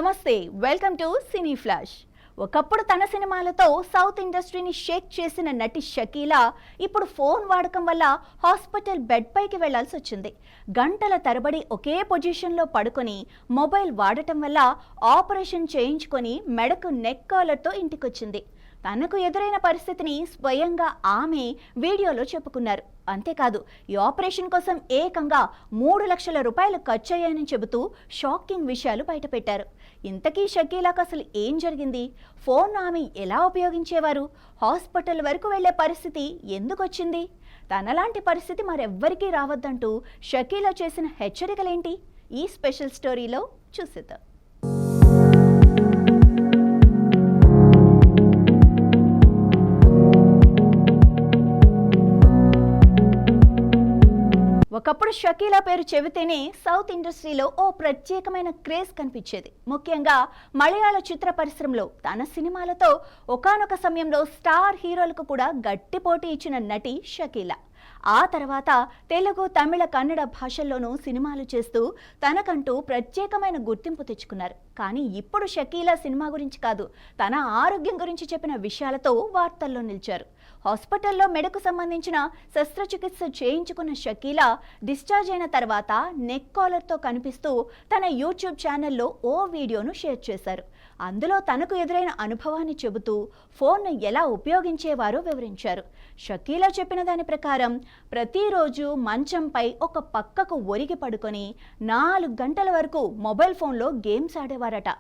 నమస్తే, welcome to cine flash. ఒకప్పుడు తన సినిమాలతో సౌత్ ఇండస్ట్రీని షేక్ చేసిన నటి షకీలా ఇప్పుడు ఫోన్ వాడకం వల్ల హాస్పిటల్ బెడ్ పైకి వెళ్లాల్సి వచ్చింది. గంటల తరబడి ఒకే పొజిషన్లో పడుకొని మొబైల్ వాడటం వల్ల ఆపరేషన్ చేయించుకొని మెడకు నెక్ కాలర్తో ఇంటికొచ్చింది. తనకు ఎదురైన పరిస్థితిని స్వయంగా ఆమె వీడియోలో చెప్పుకున్నారు. అంతేకాదు, ఈ ఆపరేషన్ కోసం ఏకంగా 3 లక్షల రూపాయలు ఖర్చయ్యాయని చెబుతూ షాకింగ్ విషయాలు బయటపెట్టారు. ఇంతకీ షకీలాకు అసలు ఏం జరిగింది? ఫోన్ ఆమె ఎలా ఉపయోగించేవారు? హాస్పిటల్ వరకు వెళ్లే పరిస్థితి ఎందుకు వచ్చింది? తనలాంటి పరిస్థితి మరెవ్వరికీ రావద్దంటూ షకీలా చేసిన హెచ్చరికలేంటి? ఈ స్పెషల్ స్టోరీలో చూసేద్దాం. ఒకప్పుడు షకీలా పేరు చెబితేనే సౌత్ ఇండస్ట్రీలో ఓ ప్రత్యేకమైన క్రేజ్ కనిపించేది. ముఖ్యంగా మలయాళ చిత్ర పరిశ్రమలో తన సినిమాలతో ఒకానొక సమయంలో స్టార్ హీరోలకు కూడా గట్టి పోటీ ఇచ్చిన నటి షకీలా. ఆ తర్వాత తెలుగు, తమిళ, కన్నడ భాషల్లోనూ సినిమాలు చేస్తూ తనకంటూ ప్రత్యేకమైన గుర్తింపు తెచ్చుకున్నారు. కానీ ఇప్పుడు షకీలా సినిమా గురించి కాదు, తన ఆరోగ్యం గురించి చెప్పిన విషయాలతో వార్తల్లో నిలిచారు. హాస్పిటల్లో మెడకు సంబంధించిన శస్త్రచికిత్స చేయించుకున్న షకీలా డిశ్చార్జ్ అయిన తర్వాత నెక్ కాలర్తో కనిపిస్తూ తన యూట్యూబ్ ఛానల్లో ఓ వీడియోను షేర్ చేశారు. అందులో తనకు ఎదురైన అనుభవాన్ని చెబుతూ ఫోన్ను ఎలా ఉపయోగించేవారో వివరించారు. షకీలా చెప్పిన దాని ప్రకారం ప్రతిరోజు మంచంపై ఒక పక్కకు ఒరిగి పడుకొని 4 గంటల వరకు మొబైల్ ఫోన్లో గేమ్స్ ఆడేవారట.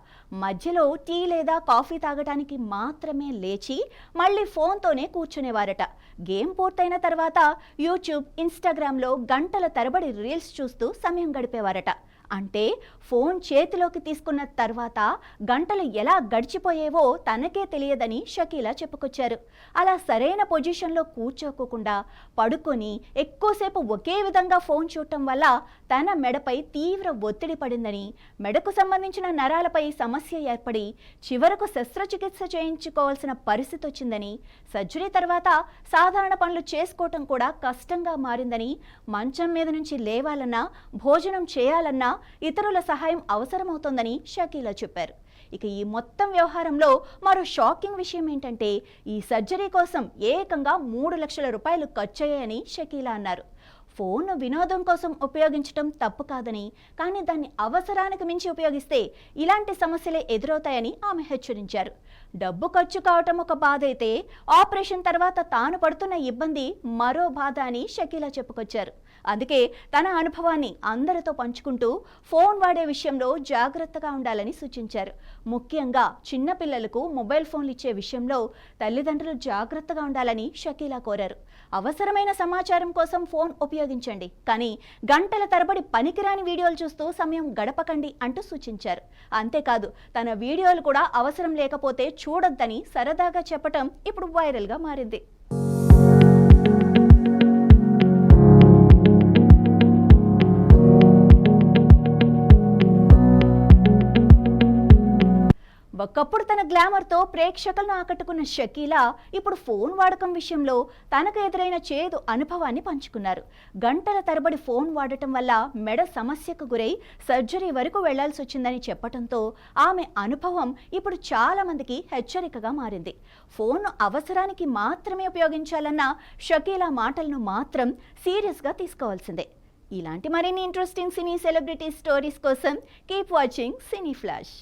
మధ్యలో టీ లేదా కాఫీ తాగడానికి మాత్రమే లేచి మళ్ళీ ఫోన్తోనే కూర్చునేవారట. గేమ్ పూర్తయిన తర్వాత యూట్యూబ్, ఇన్స్టాగ్రామ్లో గంటల తరబడి రీల్స్ చూస్తూ సమయం గడిపేవారట. అంటే ఫోన్ చేతిలోకి తీసుకున్న తర్వాత గంటలు ఎలా గడిచిపోయేవో తనకే తెలియదని షకీలా చెప్పుకొచ్చారు. అలా సరైన పొజిషన్లో కూర్చోకోకుండా పడుకొని ఎక్కువసేపు ఒకే విధంగా ఫోన్ చూడటం వల్ల తన మెడపై తీవ్ర ఒత్తిడి పడిందని, మెడకు సంబంధించిన నరాలపై సమస్య ఏర్పడి చివరకు శస్త్రచికిత్స చేయించుకోవాల్సిన పరిస్థితి వచ్చిందని, సర్జరీ తర్వాత సాధారణ పనులు చేసుకోవటం కూడా కష్టంగా మారిందని, మంచం మీద నుంచి లేవాలన్నా, భోజనం చేయాలన్నా ఇతరుల సహాయం అవసరమవుతోందని షకీలా చెప్పారు. ఇక ఈ మొత్తం వ్యవహారంలో మరో షాకింగ్ విషయం ఏంటంటే, ఈ సర్జరీ కోసం ఏకంగా 3 లక్షల రూపాయలు ఖర్చయ్యాయని షకీలా అన్నారు. ఫోన్ను వినోదం కోసం ఉపయోగించడం తప్పు కాదని, కానీ దాన్ని అవసరానికి మించి ఉపయోగిస్తే ఇలాంటి సమస్యలే ఎదురవుతాయని ఆమె హెచ్చరించారు. డబ్బు ఖర్చు కావటం ఒక బాధ అయితే, ఆపరేషన్ తర్వాత తాను పడుతున్న ఇబ్బంది మరో బాధ అని షకీలా చెప్పుకొచ్చారు. అందుకే తన అనుభవాన్ని అందరితో పంచుకుంటూ ఫోన్ వాడే విషయంలో జాగ్రత్తగా ఉండాలని సూచించారు. ముఖ్యంగా చిన్నపిల్లలకు మొబైల్ ఫోన్లు ఇచ్చే విషయంలో తల్లిదండ్రులు జాగ్రత్తగా ఉండాలని షకీలా కోరారు. అవసరమైన సమాచారం కోసం ఫోన్ ఉపయోగించండి, కానీ గంటల తరబడి పనికిరాని వీడియోలు చూస్తూ సమయం గడపకండి అంటూ సూచించారు. అంతేకాదు, తన వీడియోలు కూడా అవసరం లేకపోతే చూడొద్దని సరదాగా చెప్పటం ఇప్పుడు వైరల్గా మారింది. ఒకప్పుడు తన గ్లామర్తో ప్రేక్షకులను ఆకట్టుకున్న షకీలా ఇప్పుడు ఫోన్ వాడకం విషయంలో తనకు ఎదురైన చేదు అనుభవాన్ని పంచుకున్నారు. గంటల తరబడి ఫోన్ వాడటం వల్ల మెడ సమస్యకు గురై సర్జరీ వరకు వెళ్లాల్సి వచ్చిందని చెప్పడంతో ఆమె అనుభవం ఇప్పుడు చాలా మందికి హెచ్చరికగా మారింది. ఫోన్ను అవసరానికి మాత్రమే ఉపయోగించాలన్న షకీలా మాటలను మాత్రం సీరియస్గా తీసుకోవాల్సిందే. ఇలాంటి మరిన్ని ఇంట్రెస్టింగ్ సినీ సెలబ్రిటీ స్టోరీస్ కోసం కీప్ వాచింగ్ సినీ ఫ్లాష్.